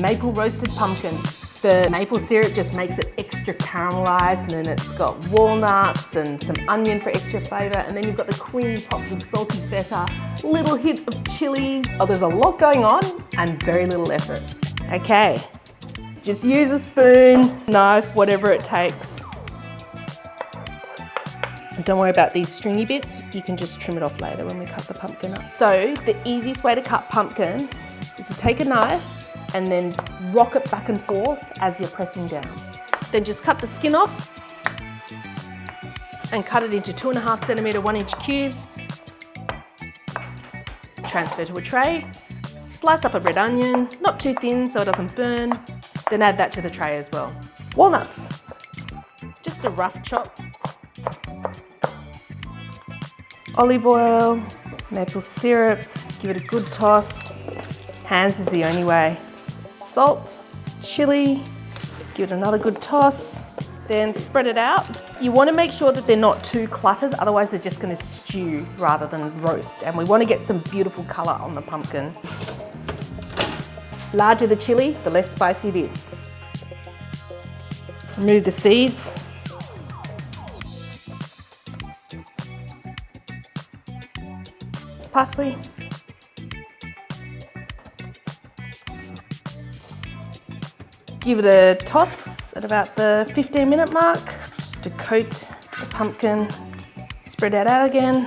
maple roasted pumpkin. The maple syrup just makes it extra caramelized, and then it's got walnuts and some onion for extra flavor, and then you've got the creamy pops of salty feta, little hit of chili. Oh, there's a lot going on and very little effort. Okay, just use a spoon, knife, whatever it takes. And don't worry about these stringy bits, you can just trim it off later when we cut the pumpkin up. So the easiest way to cut pumpkin is to take a knife and then rock it back and forth as you're pressing down. Then just cut the skin off and cut it into 2.5 centimetre 1-inch cubes. Transfer to a tray. Slice up a red onion, not too thin so it doesn't burn. Then add that to the tray as well. Walnuts, just a rough chop. Olive oil, maple syrup, give it a good toss. Hands is the only way. Salt, chili, give it another good toss, then spread it out. You want to make sure that they're not too cluttered, otherwise they're just going to stew rather than roast, and we want to get some beautiful colour on the pumpkin. Larger the chili, the less spicy it is. Remove the seeds. Parsley. Give it a toss at about the 15-minute mark, just to coat the pumpkin. Spread that out again.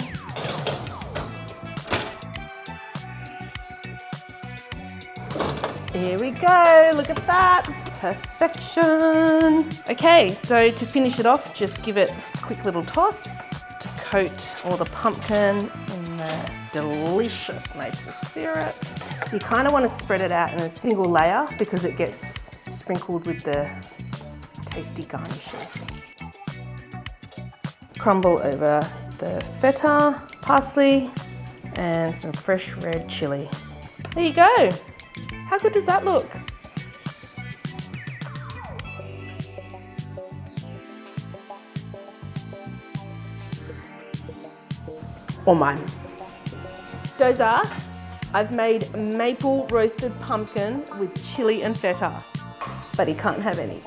Here we go, look at that, perfection. Okay, so to finish it off, just give it a quick little toss to coat all the pumpkin in the delicious maple syrup. So you kind of want to spread it out in a single layer because it gets sprinkled with the tasty garnishes. Crumble over the feta, parsley, and some fresh red chili. There you go. How good does that look? Or mine. Dosa, I've made maple roasted pumpkin with chili and feta, but he can't have any.